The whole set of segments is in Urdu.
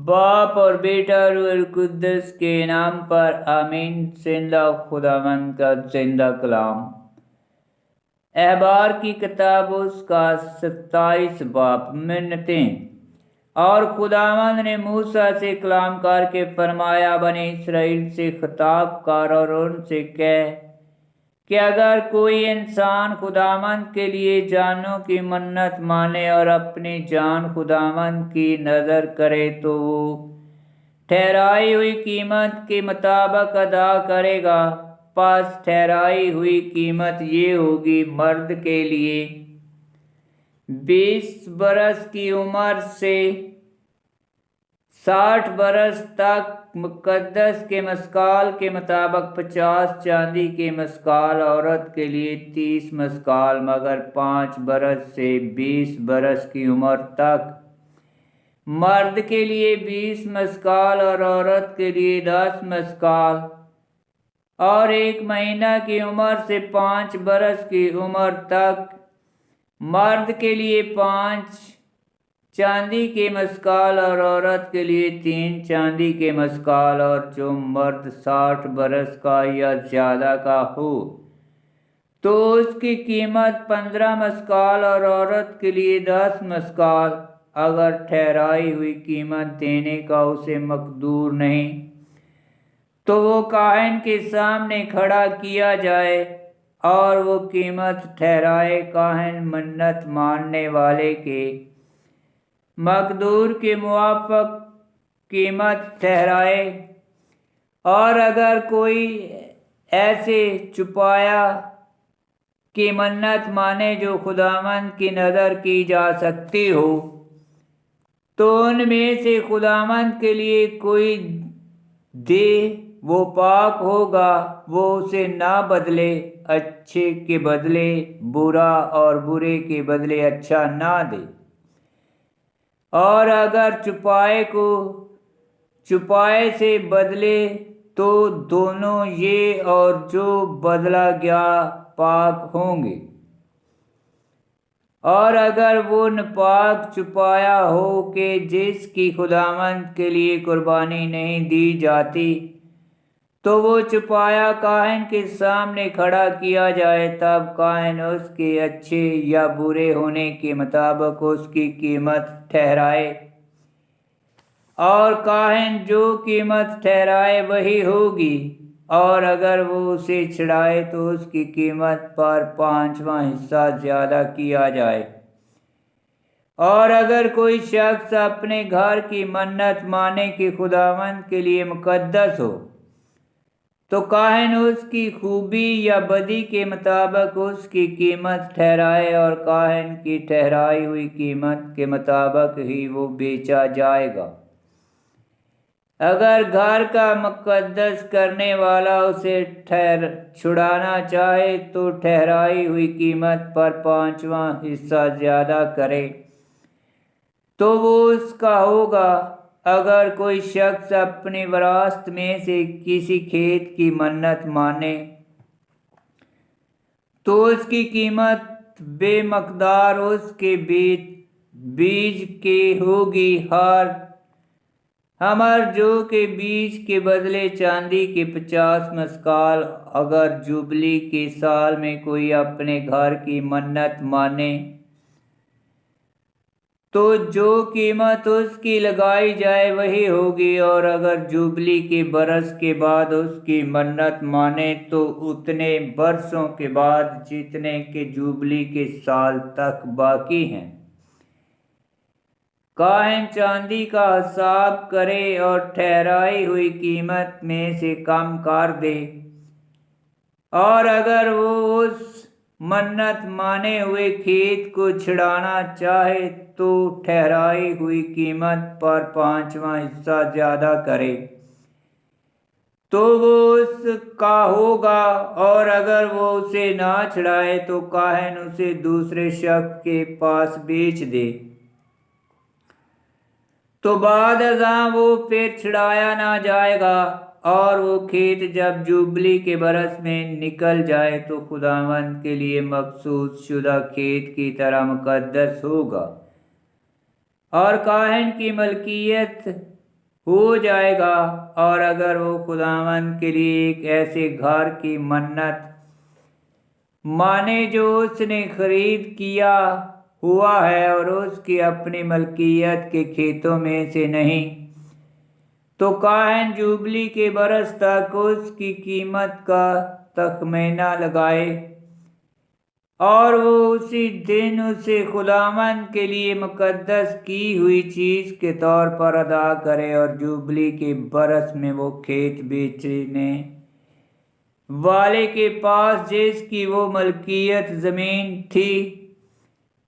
باپ اور بیٹا روح القدس کے نام پر آمین۔ زندہ خداوند کا زندہ کلام۔ احبار کی کتاب اس کا 27 باب۔ منتیں۔ اور خداوند نے موسیٰ سے کلام کر کے فرمایا، بنی اسرائیل سے خطاب کر اور ان سے کہہ کہ اگر کوئی انسان خداوند کے لیے جانوں کی منت مانے اور اپنی جان خداوند کی نذر کرے تو وہ ٹھہرائی ہوئی قیمت کے مطابق ادا کرے گا۔ پس ٹھہرائی ہوئی قیمت یہ ہوگی: مرد کے لیے 20 برس کی عمر سے 60 برس تک مقدس کے مسقال کے مطابق 50 چاندی کے مسقال، عورت کے لیے 30 مسقال، مگر 5 برس سے 20 برس کی عمر تک مرد کے لیے 20 مسقال اور عورت کے لیے 10 مسقال، اور 1 مہینہ کی عمر سے 5 برس کی عمر تک مرد کے لیے 5 چاندی کے مسقال اور عورت کے لیے 3 چاندی کے مسقال، اور جو مرد 60 برس کا یا زیادہ کا ہو تو اس کی قیمت 15 مسقال اور عورت کے لیے 10 مسقال، اگر ٹھہرائی ہوئی قیمت دینے کا اسے مقدور نہیں تو وہ کاہن کے سامنے کھڑا کیا جائے اور وہ قیمت ٹھہرائے۔ کاہن منت ماننے والے کے مقدور کے موافق قیمت ٹھہرائے، اور اگر کوئی ایسے چوپایا کی منت مانے جو خداوند کی نذر کی جا سکتی ہو، تو ان میں سے خداوند کے لیے کوئی دے، وہ پاک ہوگا، وہ اسے نہ بدلے، اچھے کے بدلے برا اور برے کے بدلے اچھا نہ دے۔ اور اگر چوپائے کو چوپائے سے بدلے تو دونوں یہ اور جو بدلا گیا پاک ہوں گے۔ اور اگر وہ ناپاک چوپایا ہو کہ جس کی خداوند کے لیے قربانی نہیں دی جاتی، تو وہ چوپایا کاہن کے سامنے کھڑا کیا جائے، تب کاہن اس کے اچھے یا برے ہونے کے مطابق اس کی قیمت ٹھہرائے، اور کاہن جو قیمت ٹھہرائے وہی ہوگی، اور اگر وہ اسے چھڑائے تو اس کی قیمت پر 5واں حصہ زیادہ کیا جائے۔ اور اگر کوئی شخص اپنے گھر کی منت مانے کہ خداوند کے لیے مقدس ہو، تو کاہن اس کی خوبی یا بدی کے مطابق اس کی قیمت ٹھہرائے، اور کاہن کی ٹھہرائی ہوئی قیمت کے مطابق ہی وہ بیچا جائے گا۔ اگر گھر کا مقدس کرنے والا اسے چھڑانا چاہے تو ٹھہرائی ہوئی قیمت پر 5واں حصہ زیادہ کرے تو وہ اس کا ہوگا۔ اگر کوئی شخص اپنی وراثت میں سے کسی کھیت کی منت مانے تو اس کی قیمت بے مقدار اس کے بیج کے ہوگی، ہر ہمر جو کے بیج کے بدلے چاندی کے 50 مسقال۔ اگر جوبلی کے سال میں کوئی اپنے گھر کی منت مانے تو جو قیمت اس کی لگائی جائے وہی ہوگی، اور اگر جوبلی کے برس کے بعد اس کی منت مانے تو اتنے برسوں کے بعد جتنے کہ جوبلی کے سال تک باقی ہیں۔ کاہن چاندی کا حساب کرے اور ٹھہرائی ہوئی قیمت میں سے کم کر دے، اور اگر وہ اس منت مانے ہوئے کھیت کو چھڑانا چاہے تو ٹھہرائی ہوئی قیمت پر 5واں حصہ زیادہ کرے تو وہ اس کا ہوگا، اور اگر وہ اسے نہ چھڑائے تو کاہن اسے دوسرے شخص کے پاس بیچ دے، تو بعد ازاں وہ پھر چھڑایا نہ جائے گا، اور وہ کھیت جب جوبلی کے برس میں نکل جائے تو خداوند کے لیے مخصوص شدہ کھیت کی طرح مقدس ہوگا، اور کاہن کی ملکیت ہو جائے گا۔ اور اگر وہ خداوند کے لیے ایک ایسے گھر کی منت مانے جو اس نے خرید کیا ہوا ہے اور اس کی اپنی ملکیت کے کھیتوں میں سے نہیں، تو کاہن جوبلی کے برس تک اس کی قیمت کا تخمینہ لگائے اور وہ اسی دن اسے خداوند کے لیے مقدس کی ہوئی چیز کے طور پر ادا کرے، اور جوبلی کے برس میں وہ کھیت بیچنے والے کے پاس جس کی وہ ملکیت زمین تھی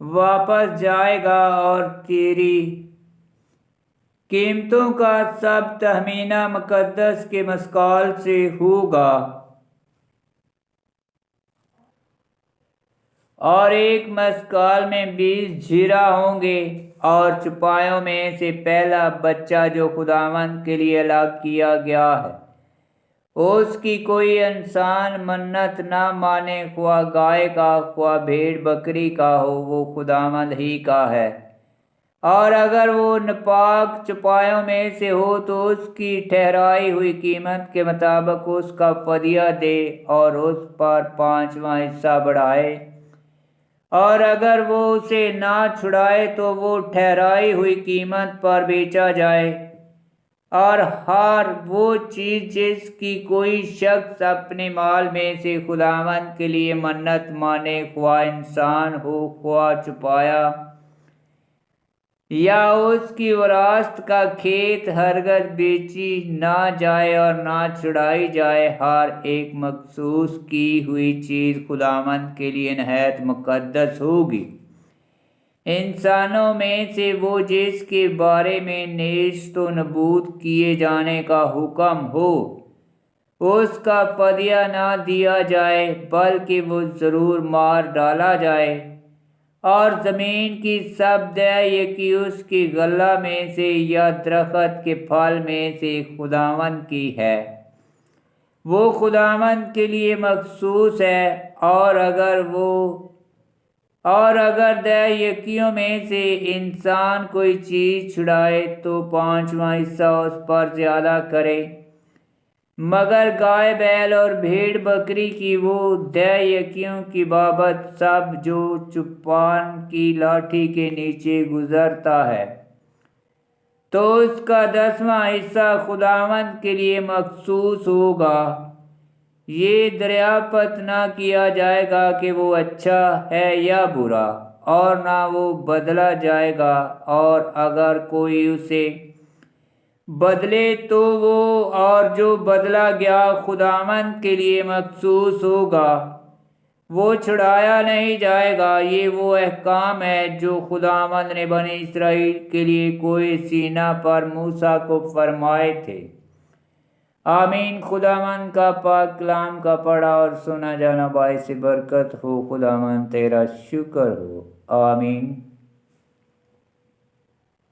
واپس جائے گا، اور تیری قیمتوں کا سب تخمینہ مقدس کے مسکال سے ہوگا۔ اور ایک مسکال میں 20 جھیرا ہوں گے، اور چوپایوں میں سے پہلا بچہ جو خداوند کے لیے الگ کیا گیا ہے، اس کی کوئی انسان منت نہ مانے، خواہ گائے کا خواہ بھیڑ بکری کا ہو، وہ خداوند ہی کا ہے۔ اور اگر وہ ناپاک چوپایوں میں سے ہو تو اس کی ٹھہرائی ہوئی قیمت کے مطابق اس کا فدیہ دے اور اس پر 5واں حصہ بڑھائے۔ اور اگر وہ اسے نہ چھڑائے تو وہ ٹھہرائی ہوئی قیمت پر بیچا جائے۔ اور ہر وہ چیز جس کی کوئی شخص اپنے مال میں سے خداوند کے لیے منت مانے، خواہ انسان ہو خواہ چوپایا یا اس کی وراثت کا کھیت، ہرگز بیچی نہ جائے اور نہ چھڑائی جائے۔ ہر ایک مخصوص کی ہوئی چیز خداوند کے لیے نہایت مقدس ہوگی۔ انسانوں میں سے وہ جس کے بارے میں نیست و نابود کیے جانے کا حکم ہو، اس کا فدیہ نہ دیا جائے، بلکہ وہ ضرور مار ڈالا جائے۔ اور زمین کی سب یکی اس کی غلہ میں سے یا درخت کے پھل میں سے خداوند کی ہے، وہ خداوند کے لیے مخصوص ہے۔ اور اگر یکیوں میں سے انسان کوئی چیز چھڑائے تو 5واں حصہ اس پر زیادہ کرے، مگر گائے بیل اور بھیڑ بکری کی وہ یکیوں کی بابت سب جو چوپان کی لاٹھی کے نیچے گزرتا ہے، تو اس کا 10واں حصہ خداوند کے لیے مخصوص ہوگا۔ یہ دریافت نہ کیا جائے گا کہ وہ اچھا ہے یا برا، اور نہ وہ بدلا جائے گا، اور اگر کوئی اسے بدلے تو وہ اور جو بدلا گیا خداوند کے لیے مخصوص ہوگا، وہ چھڑایا نہیں جائے گا۔ یہ وہ احکام ہے جو خداوند نے بنی اسرائیل کے لیے کوہ سینا پر موسیٰ کو فرمائے تھے۔ آمین۔ خداوند کا پاک کلام کا پڑھا اور سنا جانا باعث برکت ہو۔ خداوند تیرا شکر ہو۔ آمین۔